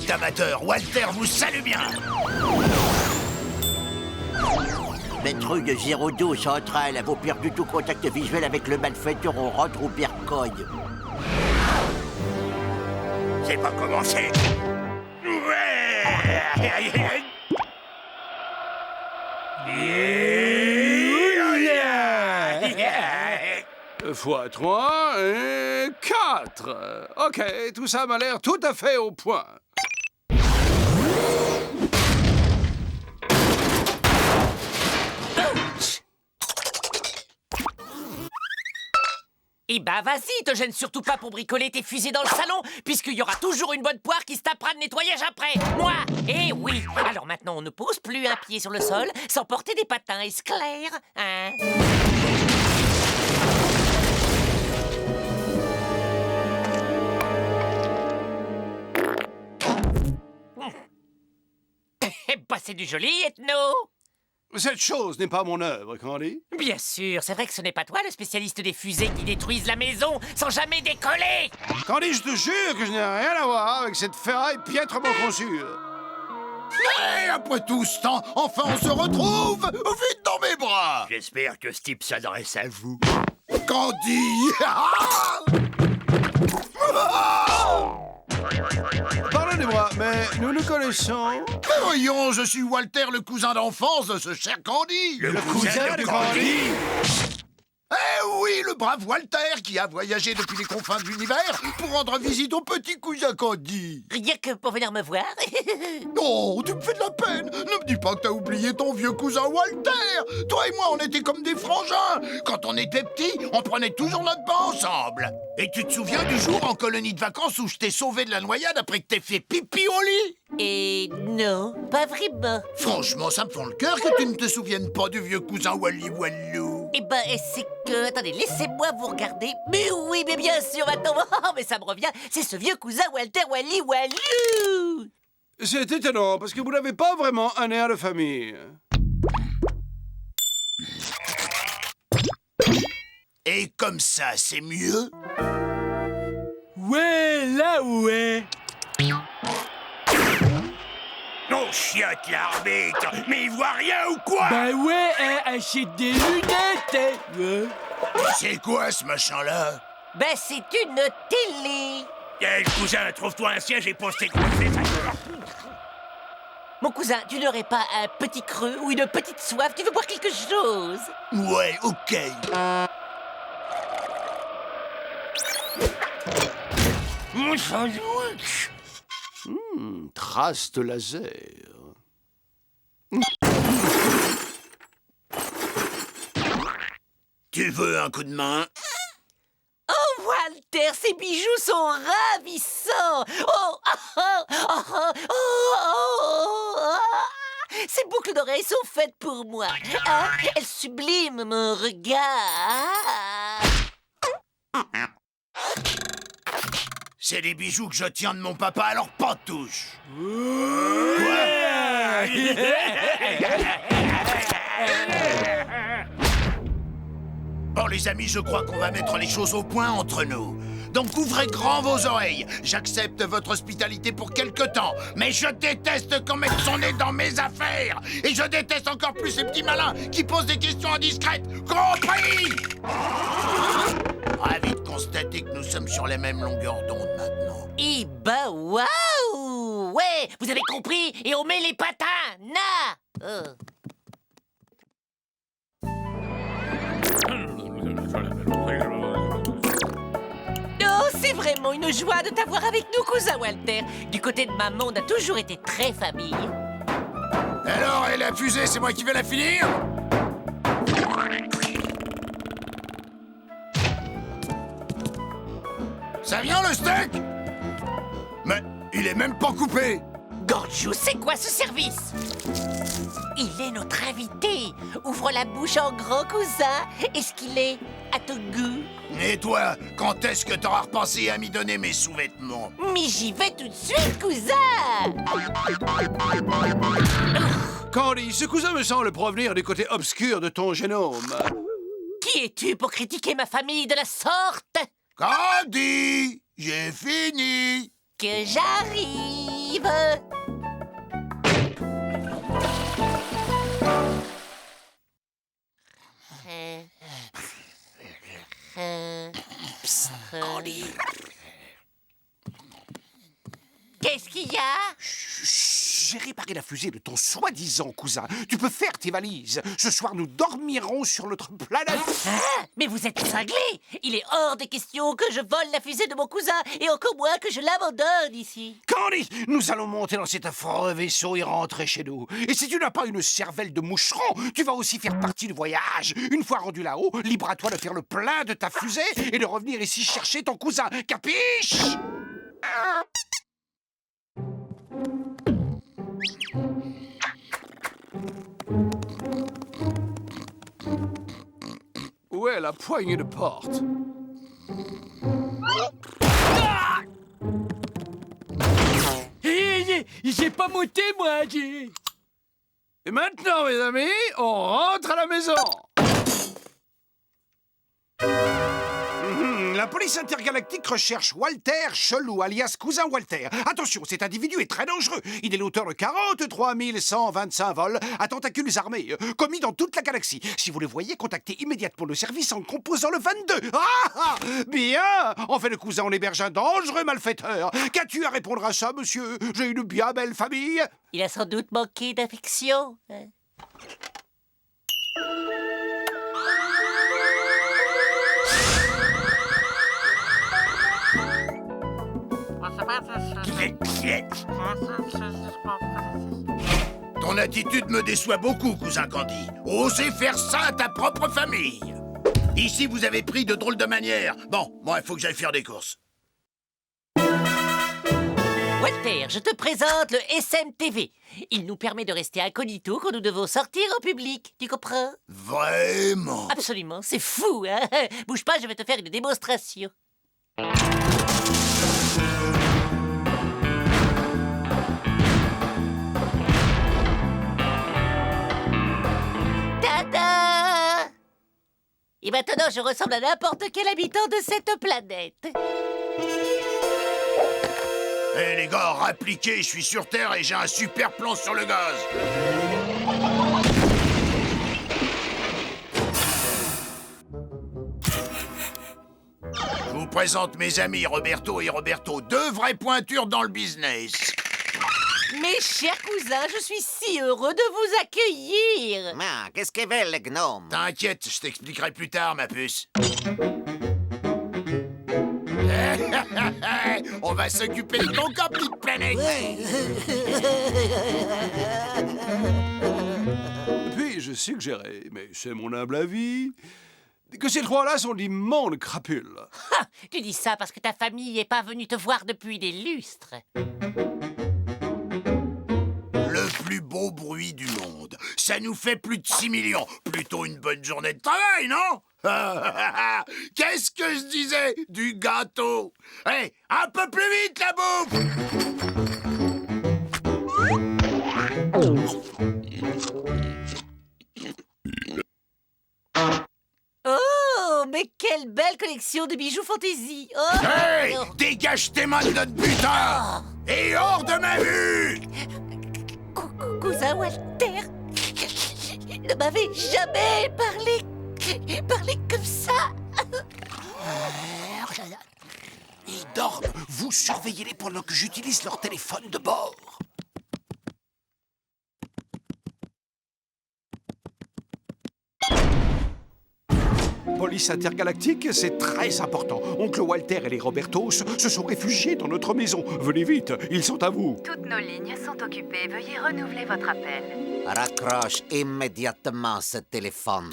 d'amateurs, Walter vous salue bien. Patrouille 02 centrale, avons perdu tout contact visuel avec le malfaiteur, on rentre au Bercogne. C'est pas commencé. Fois 3 et 4. Ok, tout ça m'a l'air tout à fait au point. Eh ben vas-y, te gêne surtout pas pour bricoler tes fusées dans le salon, puisqu'il y aura toujours une bonne poire qui se tapera de nettoyage après. Moi. Eh oui. Alors maintenant, on ne pose plus un pied sur le sol sans porter des patins, est-ce clair, hein? Eh ben c'est du joli, Ethno. Cette chose n'est pas mon œuvre, Candy. Bien sûr, c'est vrai que ce n'est pas toi le spécialiste des fusées qui détruisent la maison sans jamais décoller. Candy, je te jure que je n'ai rien à voir avec cette ferraille piètrement conçue. Et après tout ce temps, enfin on se retrouve. Vite dans mes bras. J'espère que ce type s'adresse à vous. Candy. Pardonnez-moi, mais nous nous connaissons. Mais voyons, je suis Walter, le cousin d'enfance de ce cher Candy. Le cousin de Candy. Eh oui, le brave Walter qui a voyagé depuis les confins de l'univers pour rendre visite au petit cousin Candy. Rien que pour venir me voir. Oh, tu me fais de la peine. Ne me dis pas que t'as oublié ton vieux cousin Walter. Toi et moi, on était comme des frangins. Quand on était petits, on prenait toujours notre bain ensemble. Et tu te souviens du jour en colonie de vacances où je t'ai sauvé de la noyade après que t'aies fait pipi au lit? Et non, pas vraiment. Franchement, ça me fend le cœur que tu ne te souviennes pas du vieux cousin Wally Wallou. Eh ben, c'est que... Attendez, laissez-moi vous regarder. Mais oui, mais bien sûr, attends, oh, mais ça me revient. C'est ce vieux cousin Walter Wally Wallou. C'est étonnant, parce que vous n'avez pas vraiment un air de famille. Et comme ça, c'est mieux? Ouais, là ouais. Non, chiotte l'arbitre. Mais il voit rien ou quoi? Bah ouais, hein, achète des lunettes, hein. Ouais. C'est quoi ce machin-là? Ben, c'est une télé. Le cousin, trouve-toi un siège et pose tes coups. Mon cousin, tu n'aurais pas un petit creux ou une petite soif? Tu veux boire quelque chose? Ouais, ok. Mon sandwich. Trace de laser. Tu veux un coup de main? Oh, Walter, ces bijoux sont ravissants. Oh, ces boucles d'oreilles sont faites pour moi. Ah, elles subliment mon regard. C'est des bijoux que je tiens de mon papa, alors pas de touche. Bon, les amis, je crois qu'on va mettre les choses au point entre nous. Donc ouvrez grand vos oreilles. J'accepte votre hospitalité pour quelque temps, mais je déteste qu'on mette son nez dans mes affaires. Et je déteste encore plus ces petits malins qui posent des questions indiscrètes. Compris? Ravi de constater que nous sommes sur les mêmes longueurs d'onde maintenant. Eh ben, waouh! Ouais, vous avez compris? Et on met les patins! Oh, c'est vraiment une joie de t'avoir avec nous, cousin Walter. Du côté de maman, on a toujours été très famille. Alors, et la fusée, c'est moi qui vais la finir? Ça vient le steak? Mais il est même pas coupé. Gorgiou, c'est quoi ce service? Il est notre invité. Ouvre la bouche en grand, cousin. Est-ce qu'il est à ton goût? Et toi, quand est-ce que t'auras repensé à m'y donner mes sous-vêtements? Mais j'y vais tout de suite, cousin. Candy, ce cousin me semble provenir du côté obscur de ton génome. Qui es-tu pour critiquer ma famille de la sorte? Candy, j'ai fini. que j'arrive. Candy. Qu'est-ce qu'il y a? J'ai réparé la fusée de ton soi-disant cousin. Tu peux faire tes valises. Ce soir, nous dormirons sur notre planète. Ah, mais vous êtes cinglé! Il est hors des questions que je vole la fusée de mon cousin, et encore moins que je l'abandonne ici. Candy, nous allons monter dans cet affreux vaisseau et rentrer chez nous. Et si tu n'as pas une cervelle de moucheron, tu vas aussi faire partie du voyage. Une fois rendu là-haut, libre à toi de faire le plein de ta fusée et de revenir ici chercher ton cousin. Capiche? Où est la poignée de porte? J'ai pas monté, moi, Et maintenant, mes amis, on rentre à la maison. La police intergalactique recherche Walter Chelou, alias Cousin Walter. Attention, cet individu est très dangereux. Il est l'auteur de 43 125 vols à tentacules armés, commis dans toute la galaxie. Si vous le voyez, contactez immédiatement le service en composant le 22. Ah, bien. En fait, le cousin, on héberge un dangereux malfaiteur. Qu'as-tu à répondre à ça, monsieur? J'ai une bien belle famille. Il a sans doute manqué d'affection. Ton attitude me déçoit beaucoup, cousin Candy. Oser faire ça à ta propre famille. Ici, vous avez pris de drôles de manières. Bon, moi, il faut que j'aille faire des courses. Walter, je te présente le SMTV. Il nous permet de rester incognito quand nous devons sortir en public. Tu comprends? Vraiment? Absolument, c'est fou, hein? Bouge pas, je vais te faire une démonstration. Tada! Et maintenant, je ressemble à n'importe quel habitant de cette planète. Eh les gars, rappliquez, je suis sur Terre et j'ai un super plan sur le gaz. Je vous présente mes amis Roberto et Roberto, deux vraies pointures dans le business. Mes chers cousins, je suis si heureux de vous accueillir. Ah, qu'est-ce qu'ils veulent, les gnomes? T'inquiète, je t'expliquerai plus tard, ma puce. On va s'occuper de ton corps, petite planète. Puis, je suggérais, mais c'est mon humble avis, que ces trois-là sont d'immondes crapules. Ah, tu dis ça parce que ta famille n'est pas venue te voir depuis des lustres. Le plus beau bruit du monde. Ça nous fait plus de 6 millions. Plutôt une bonne journée de travail, non? Qu'est-ce que je disais? Du gâteau. Hé, un peu plus vite, la bouffe! Oh, mais quelle belle collection de bijoux fantaisie. Oh, Hey, oh. dégage tes mains de notre butin! Et hors de ma vue! Cousin Walter ne m'avait jamais parlé comme ça. Ils dorment. Vous surveillez-les pendant que j'utilise leur téléphone de bord. Police intergalactique, c'est très important. Oncle Walter et les Robertos se sont réfugiés dans notre maison. Venez vite, ils sont à vous. Toutes nos lignes sont occupées. Veuillez renouveler votre appel. Raccroche immédiatement ce téléphone.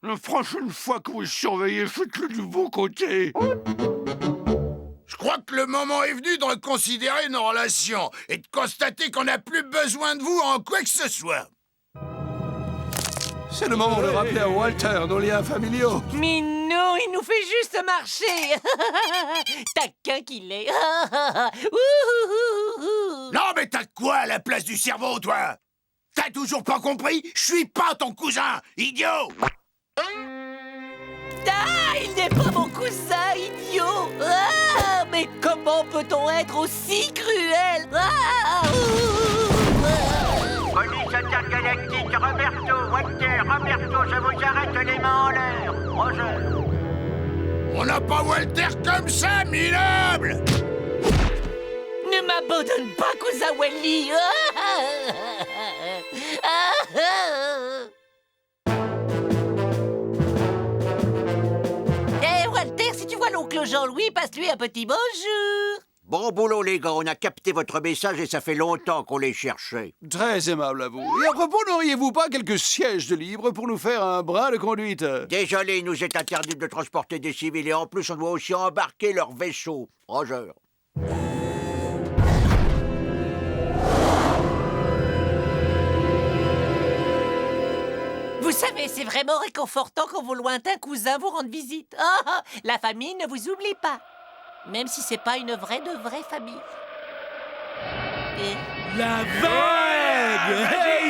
La prochaine fois que vous surveillez, faites-le du bon côté. Je crois que le moment est venu de reconsidérer nos relations et de constater qu'on n'a plus besoin de vous en quoi que ce soit. C'est le moment de rappeler à Walter nos liens familiaux. Mais non, il nous fait juste marcher. Taquin qu'il est. Non, mais t'as quoi à la place du cerveau, toi? T'as toujours pas compris? Je suis pas ton cousin, idiot! Ah, il n'est pas mon cousin, idiot! Ah, mais comment peut-on être aussi cruel? Police intergalactique, Roberto, je vous arrête les mains en l'air. Roger. On n'a pas Walter comme ça, minable! Ne m'abandonne pas, cousin Wally! Eh, Walter, si tu vois l'oncle Jean-Louis, passe-lui un petit bonjour! Bon boulot, les gars, on a capté votre message et ça fait longtemps qu'on les cherchait. Très aimable à vous. Et à propos, n'auriez-vous pas quelques sièges de libre pour nous faire un brin de conduite? Désolé, il nous est interdit de transporter des civils et en plus, on doit aussi embarquer leur vaisseau. Roger. Vous savez, c'est vraiment réconfortant quand vos lointains cousins vous rendent visite. Ah, la famille ne vous oublie pas. Même si c'est pas une vraie de vraie famille. Et... La vague! Hey,